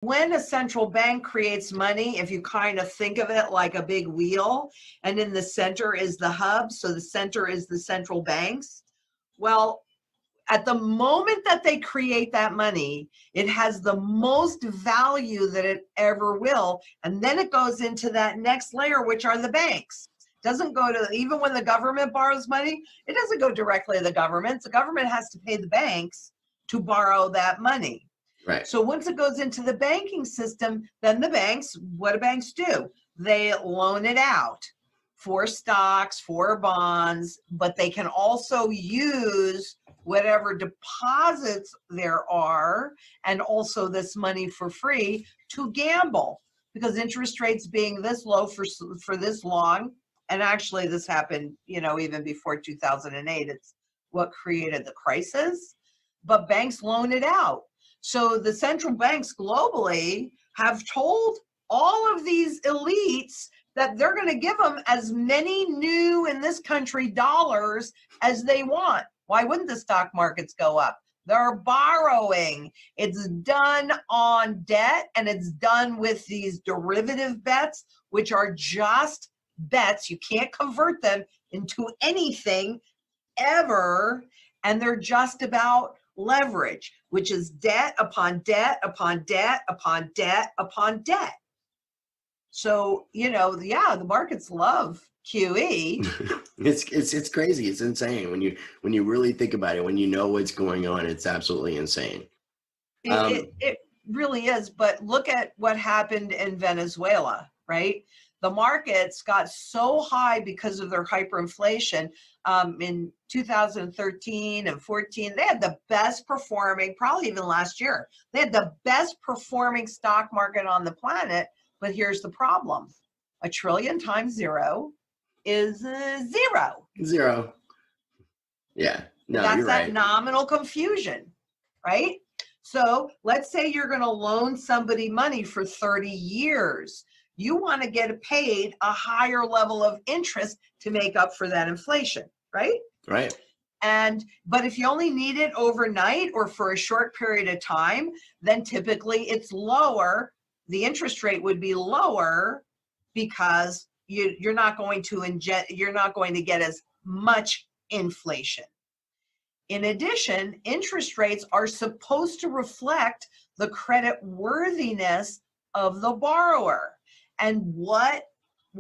When a central bank creates money, if you kind of think of it like a big wheel, and in the center is the hub, so the center is the central banks. Well, at the moment that they create that money, it has the most value that it ever will. And then it goes into that next layer, which are the banks. Doesn't go to, even when the government borrows money, it doesn't go directly to the government. The government has to pay the banks to borrow that money. Right. So once it goes into the banking system, then the banks, what do banks do? They loan it out for stocks, for bonds, but they can also use whatever deposits there are and also this money for free to gamble, because interest rates being this low for this long, and actually this happened, even before 2008, it's what created the crisis, but banks loan it out. So the central banks globally have told all of these elites that they're going to give them as many new in this country dollars as they want. Why wouldn't the stock markets go up? They're borrowing. It's done on debt, and it's done with these derivative bets, which are just bets. You can't convert them into anything ever, and they're just about leverage, which is debt upon debt upon debt upon debt upon debt. So, the markets love QE. It's crazy. It's insane when you really think about it. When you know what's going on, it's absolutely insane. It really is. But look at what happened in Venezuela, right? The markets got so high because of their hyperinflation. In 2013 and 14, they had the best performing, probably even last year, they had the best performing stock market on the planet. But here's the problem. 1 trillion times zero is zero. Zero. Yeah. No, That's you're that right. nominal confusion, right? So let's say you're going to loan somebody money for 30 years. You want to get paid a higher level of interest to make up for that inflation, right? Right. But if you only need it overnight or for a short period of time, then typically it's lower. The interest rate would be lower because you're not going to get as much inflation. In addition, interest rates are supposed to reflect the credit worthiness of the borrower. And what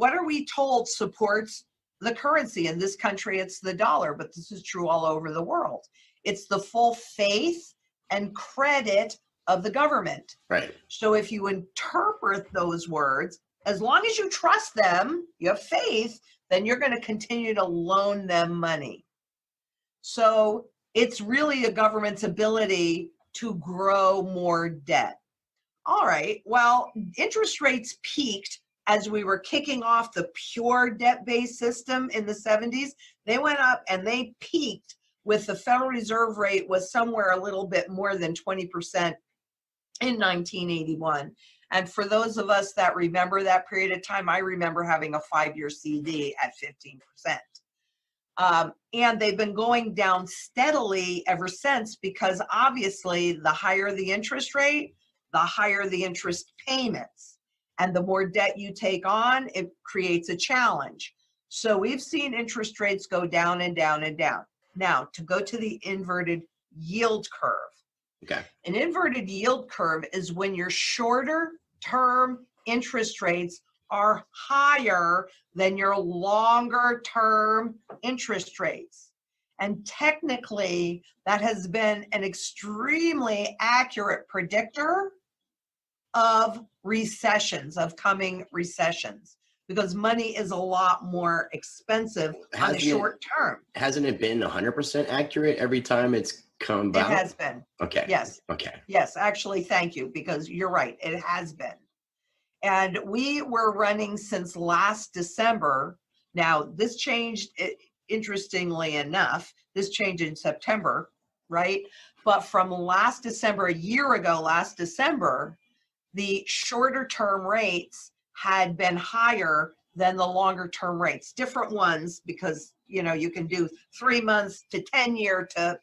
are we told supports the currency? In this country, it's the dollar, but this is true all over the world. It's the full faith and credit of the government. Right. So if you interpret those words, as long as you trust them, you have faith, then you're going to continue to loan them money. So it's really a government's ability to grow more debt. All right, well, interest rates peaked as we were kicking off the pure debt-based system in the 70s. They went up and they peaked with the Federal Reserve rate was somewhere a little bit more than 20% in 1981. And for those of us that remember that period of time, I remember having a 5-year CD at 15%. And they've been going down steadily ever since, because obviously the higher the interest rate, the higher the interest payments. And the more debt you take on, it creates a challenge. So we've seen interest rates go down and down and down. Now, to go to the inverted yield curve. Okay. An inverted yield curve is when your shorter term interest rates are higher than your longer term interest rates. And technically, that has been an extremely accurate predictor of recessions, of coming recessions, because money is a lot more expensive on the short term. Hasn't it been 100% accurate every time it's come about? It has been. Okay. Yes. Okay. Yes, actually, thank you, because you're right. It has been. And we were running since last December. Now, this changed, interestingly enough, this changed in September, right? But from last December, a year ago, last December, the shorter term rates had been higher than the longer term rates. Different ones, because, you can do 3 months to 10 year to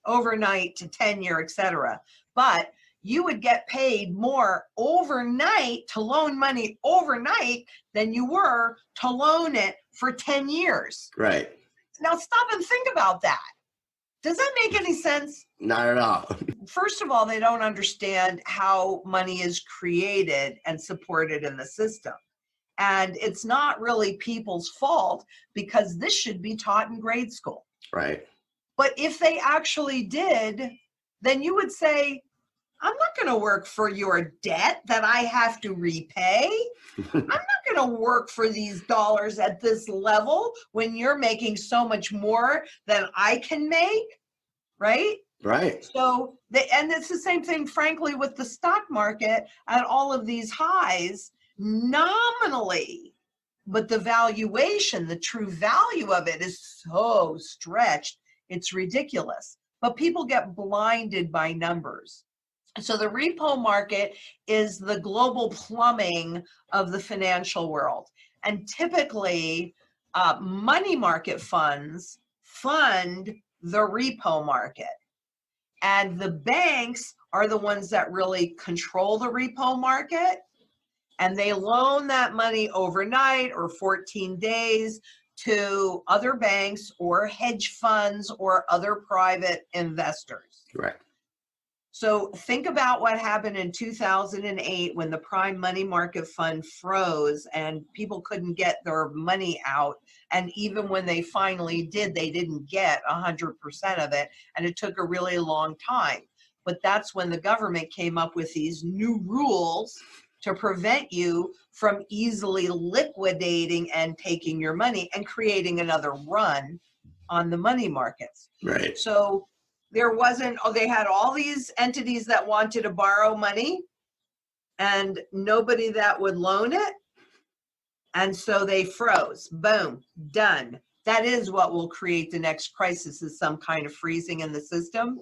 overnight to 10 year, et cetera. But you would get paid more overnight to loan money overnight than you were to loan it for 10 years. Right. Now stop and think about that. Does that make any sense? Not at all. First of all, they don't understand how money is created and supported in the system. And it's not really people's fault because this should be taught in grade school. Right. But if they actually did, then you would say, I'm not going to work for your debt that I have to repay. I'm not going to work for these dollars at this level when you're making so much more than I can make, right? Right. So, and it's the same thing, frankly, with the stock market at all of these highs, nominally, but the valuation, the true value of it is so stretched, it's ridiculous. But people get blinded by numbers. So the repo market is the global plumbing of the financial world. And typically, money market funds fund the repo market. And the banks are the ones that really control the repo market. And they loan that money overnight or 14 days to other banks or hedge funds or other private investors. Right. So think about what happened in 2008 when the prime money market fund froze and people couldn't get their money out. And even when they finally did, they didn't get 100% of it. And it took a really long time. But that's when the government came up with these new rules to prevent you from easily liquidating and taking your money and creating another run on the money markets. Right. So there wasn't, they had all these entities that wanted to borrow money and nobody that would loan it. And so they froze. Boom, done. That is what will create the next crisis, is some kind of freezing in the system.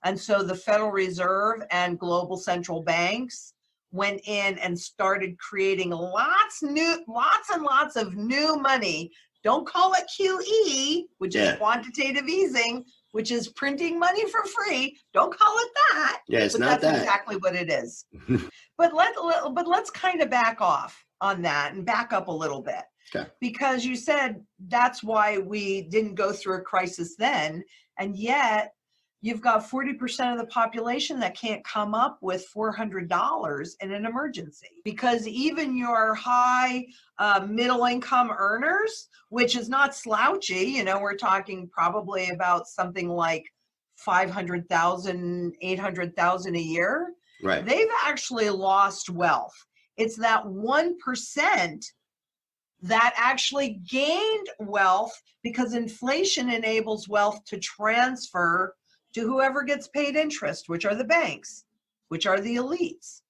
And so the Federal Reserve and global central banks went in and started creating lots and lots of new money. Don't call it QE, which is quantitative easing, which is printing money for free. Don't call it that. Yeah, it's not that. That's exactly what it is. But let's kind of back off on that and back up a little bit. Okay. Because you said that's why we didn't go through a crisis then, and yet you've got 40% of the population that can't come up with $400 in an emergency, because even your high middle income earners, which is not slouchy, we're talking probably about something like 500,000, 800,000 a year. Right. They've actually lost wealth. It's that 1% that actually gained wealth, because inflation enables wealth to transfer to whoever gets paid interest, which are the banks, which are the elites.